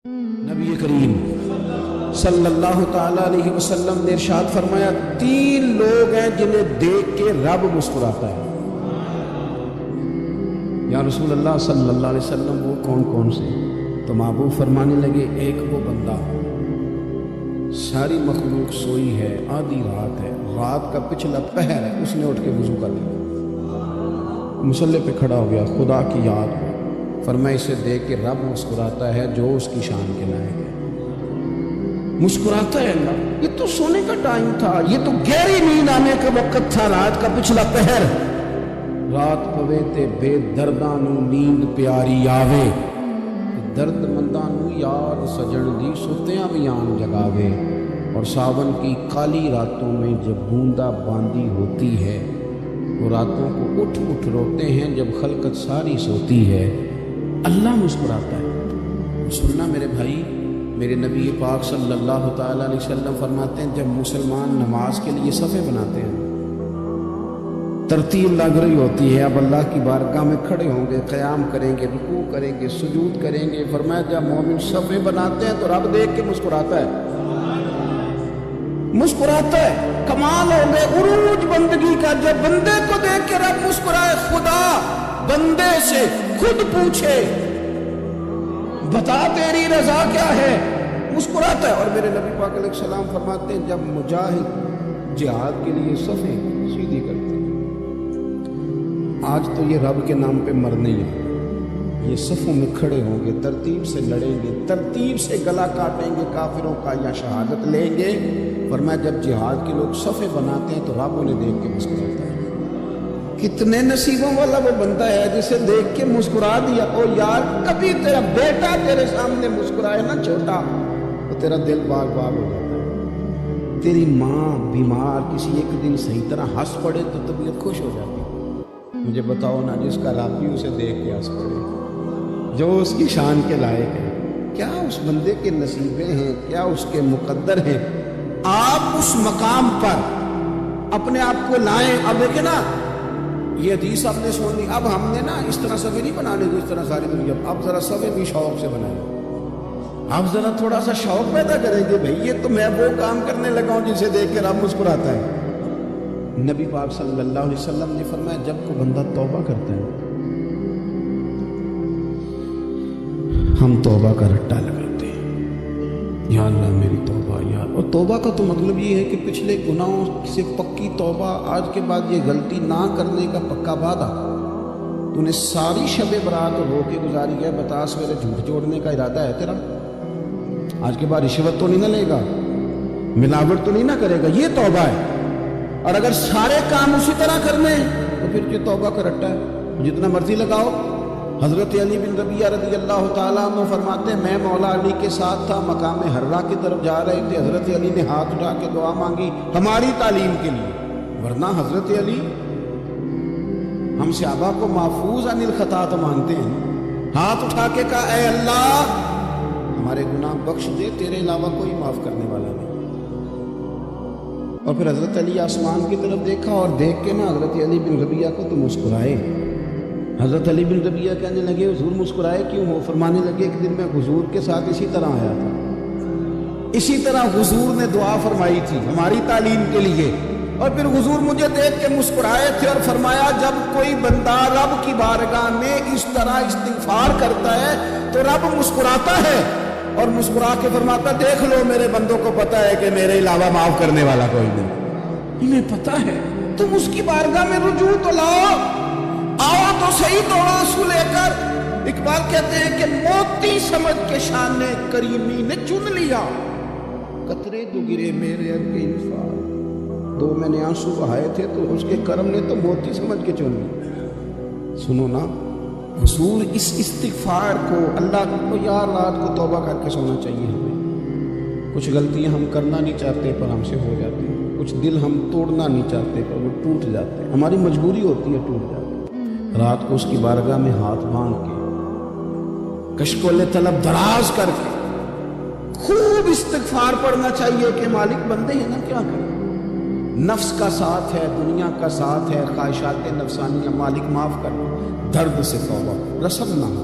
نبی کریم صلی اللہ تعالی علیہ وسلم نے ارشاد فرمایا 3 لوگ ہیں جنہیں دیکھ کے رب مسکراتا ہے۔ یا رسول اللہ صلی اللہ علیہ وسلم وہ کون کون سے؟ تو محبوب فرمانے لگے ایک وہ بندہ ساری مخلوق سوئی ہے، آدھی رات ہے، رات کا پچھلا پہر ہے، اس نے اٹھ کے وضو کر لیا، مصلی پہ کھڑا ہو گیا، خدا کی یاد ہو، فرمایا اسے دیکھ کے رب مسکراتا ہے جو اس کی شان کے لائق ہے۔ مسکراتا ہے اللہ، یہ تو سونے کا ٹائم تھا، یہ تو گہری نیند آنے کا وقت تھا، رات کا پچھلا پہر، رات پوے تے بے درداں نو نیند پیاری آوے، درد منداں نو یاد سجن دی ستیاں بھی آن جگاوے، اور ساون کی کالی راتوں میں جب بوندا باندی ہوتی ہے، وہ راتوں کو اٹھ اٹھ روتے ہیں جب خلقت ساری سوتی ہے، اللہ مسکراتا ہے۔ سننا میرے بھائی، میرے نبی پاک صلی اللہ تعالیٰ علیہ وسلم فرماتے ہیں جب مسلمان نماز کے لیے صفیں بناتے ہیں، ترتیب لگ رہی ہوتی ہے، اب اللہ کی بارگاہ میں کھڑے ہوں گے، قیام کریں گے، رکوع کریں گے، سجود کریں گے، فرمایا جب مومن صفیں بناتے ہیں تو رب دیکھ کے مسکراتا ہے، مسکراتا ہے۔ کمال ہو گئے عروج بندگی کا، جب بندے کو دیکھ کے رب مسکرائے، خدا بندے سے خود پوچھے بتا تیری رضا کیا ہے، مسکراتا ہے۔ اور میرے نبی پاک علیہ السلام فرماتے ہیں جب مجاہد جہاد کے لیے صفیں سیدھی کرتے ہیں، آج تو یہ رب کے نام پہ مرنے ہیں، یہ صفوں میں کھڑے ہوں گے، ترتیب سے لڑیں گے، ترتیب سے گلا کاٹیں گے کافروں کا یا شہادت لیں گے۔ فرمایا جب جہاد کے لوگ صفیں بناتے ہیں تو رب انہیں دیکھ کے مسکراتا ہے۔ کتنے نصیبوں والا وہ بندہ ہے جسے دیکھ کے مسکرا دیا۔ او یار کبھی تیرا بیٹا تیرے سامنے مسکرائے نا چھوٹا، تو تیرا دل باغ باغ ہو جاتا ہے۔ تیری ماں بیمار کسی ایک دن صحیح طرح ہنس پڑے تو طبیعت خوش ہو جاتی ہے۔ مجھے بتاؤ نا جس کا رب بھی اسے دیکھ کے ہنس پڑے، جو اس کی شان کے لائق ہے، کیا اس بندے کے نصیبیں ہیں، کیا اس کے مقدر ہیں؟ آپ اس مقام پر اپنے آپ کو لائیں۔ اب دیکھیں نا یہ حدیث آپ نے سن لی، اب ہم نے نا اس طرح صفیں نہیں بنانے کو، اس طرح ساری دنیا، اب ذرا صفیں بھی شوق سے بنائیں، اب ذرا تھوڑا سا شوق پیدا کریں گے، بھئی یہ تو میں وہ کام کرنے لگا ہوں جسے دیکھ کے رب مسکراتا ہے۔ نبی پاک صلی اللہ علیہ وسلم نے فرمایا جب کوئی بندہ توبہ کرتا ہے، ہم توبہ کا رٹا لگاتے ہیں، یا اللہ میری توبہ یا اللہ۔ اور توبہ کا تو مطلب یہ ہے کہ پچھلے گناہوں سے پکی توبہ، آج کے بعد یہ غلطی نہ کرنے کا پکا وعدہ۔ تو نے ساری شب برات رو کے گزاری ہے، بتا سویرے جھوٹ جوڑنے کا ارادہ ہے تیرا؟ آج کے بعد رشوت تو نہیں نہ لے گا، ملاوٹ تو نہیں نہ کرے گا، یہ توبہ ہے۔ اور اگر سارے کام اسی طرح کرنے تو پھر یہ توبہ کا رٹا ہے، جتنا مرضی لگاؤ۔ حضرت علی بن ربیعہ رضی اللہ تعالیٰ عنہ فرماتے ہیں میں مولا علی کے ساتھ تھا، مقام حرہ کی طرف جا رہے تھے، حضرت علی نے ہاتھ اٹھا کے دعا مانگی ہماری تعلیم کے لیے، ورنہ حضرت علی ہم صحابہ کو محفوظ عن الخطا تو مانتے ہیں، ہاتھ اٹھا کے کہا اے اللہ ہمارے گناہ بخش دے، تیرے علاوہ کوئی معاف کرنے والا نہیں۔ اور پھر حضرت علی آسمان کی طرف دیکھا اور دیکھ کے نا حضرت علی بن ربیعہ کو تو مسکرائے۔ حضرت علی بن ربیعہ کہنے لگے حضور مسکرائے کیوں ہو؟ فرمانے لگے ایک دن میں حضور کے ساتھ اسی طرح آیا تھا، اسی طرح حضور نے دعا فرمائی تھی ہماری تعلیم کے لیے، اور پھر حضور مجھے دیکھ کے مسکرائے تھے اور فرمایا جب کوئی بندہ رب کی بارگاہ میں اس طرح استغفار کرتا ہے تو رب مسکراتا ہے، اور مسکرا کے فرماتا دیکھ لو میرے بندوں کو پتا ہے کہ میرے علاوہ معاف کرنے والا کوئی نہیں، انہیں پتا ہے، تم اس کی بارگاہ میں رجوع تو لاؤ، آؤ تو صحیح توبہ آنسو لے کر۔ اقبال کہتے ہیں کہ موتی سمجھ کے شان کریمی نے چن لیا، قطرے جو گرے میرے اب کے انفار، 2 میں نے آنسو بہائے تھے تو اس کے کرم نے تو موتی سمجھ کے چن لیا۔ سنو نا حضور اس استغفار کو، اللہ کو یار رات کو توبہ کر کے سونا چاہیے ہمیں۔ کچھ غلطیاں ہم کرنا نہیں چاہتے پر ہم سے ہو جاتی ہیں، کچھ دل ہم توڑنا نہیں چاہتے پر وہ ٹوٹ جاتے ہیں، ہماری مجبوری ہوتی ہے ٹوٹ جاتے ہیں۔ رات کو اس کی بارگاہ میں ہاتھ باندھ کے کشکول طلب دراز کر کے خوب استغفار پڑھنا چاہیے کہ مالک بندے ہیں نا کیا کریں، نفس کا ساتھ ہے، دنیا کا ساتھ ہے، خواہشات نفسانیہ، مالک معاف کر، درد سے توبہ، رسم نہ ہو،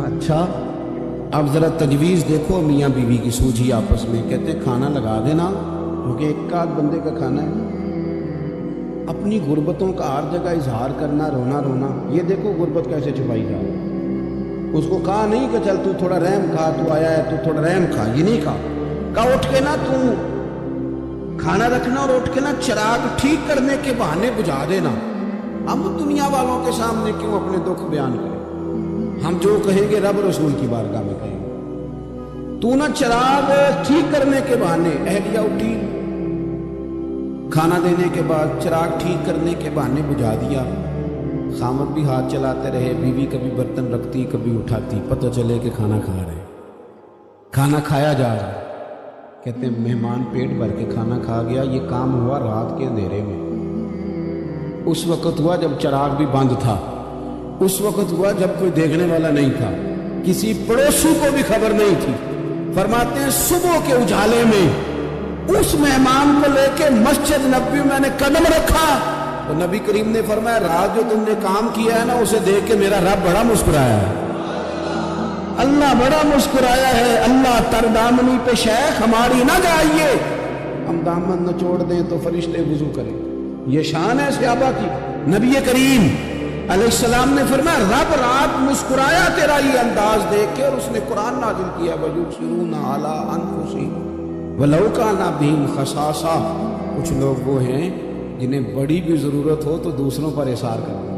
اچھا اب ذرا تجویز دیکھو میاں بیوی کی سوجھی آپس میں. کہتے ہیں کھانا لگا دینا کیونکہ ایک آدھ بندے کا کھانا ہے. اپنی غربتوں کا ہر جگہ اظہار کرنا, رونا رونا. یہ دیکھو غربت کیسے چھپائی جا رہی. اس کو کہا نہیں کہ چل تو تھوڑا رحم کھا, تو آیا ہے تو تھوڑا رحم کھا, یہ نہیں کہا اٹھ کے نا تو کھانا رکھنا اور اٹھ کے نا چراغ ٹھیک کرنے کے بہانے بجھا دینا. ہم دنیا والوں کے سامنے کیوں اپنے دکھ بیان کریں؟ ہم جو کہیں گے رب رسول کی بارگاہ میں کہیں گے. تو نہ چراغ ٹھیک کرنے کے بہانے, اہلیہ اٹھی کھانا دینے کے بعد چراغ ٹھیک کرنے کے بہانے بجھا دیا. خامد بھی ہاتھ چلاتے رہے, بیوی کبھی برتن رکھتی کبھی اٹھاتی, پتہ چلے کہ کھانا کھا رہے, کھانا کھایا جا رہا. کہتے ہیں مہمان پیٹ بھر کے کھانا کھا گیا. یہ کام ہوا رات کے اندھیرے میں. اس وقت ہوا جب چراغ بھی بند تھا, اس وقت ہوا جب کوئی دیکھنے والا نہیں تھا, کسی پڑوسی کو بھی خبر نہیں تھی. فرماتے ہیں صبح کے اجالے میں اس مہمان کو لے کے مسجد نبوی میں نے قدم رکھا تو نبی کریم نے فرمایا رات جو تم نے کام کیا ہے نا اسے دیکھ کے میرا رب بڑا مسکرایا ہے, اللہ بڑا مسکرایا ہے. اللہ تر دامنی پہ شیخ ہماری نہ جائیے, ہم دامن نچوڑ دیں تو فرشتے وضو کریں. یہ شان ہے صحابہ کی. نبی کریم علیہ السلام نے فرمایا رب رات مسکرایا تیرا یہ انداز دیکھ کے, اور اس نے قرآن نازل کیا وَيُبْصِرُونَ عَلَىٰ أَنفُسِهِمْ وَلَوْ كَانَ بِهِمْ خَصَاصَةٌ. کچھ لوگ وہ ہیں جنہیں بڑی بھی ضرورت ہو تو دوسروں پر اثار کرتے ہیں.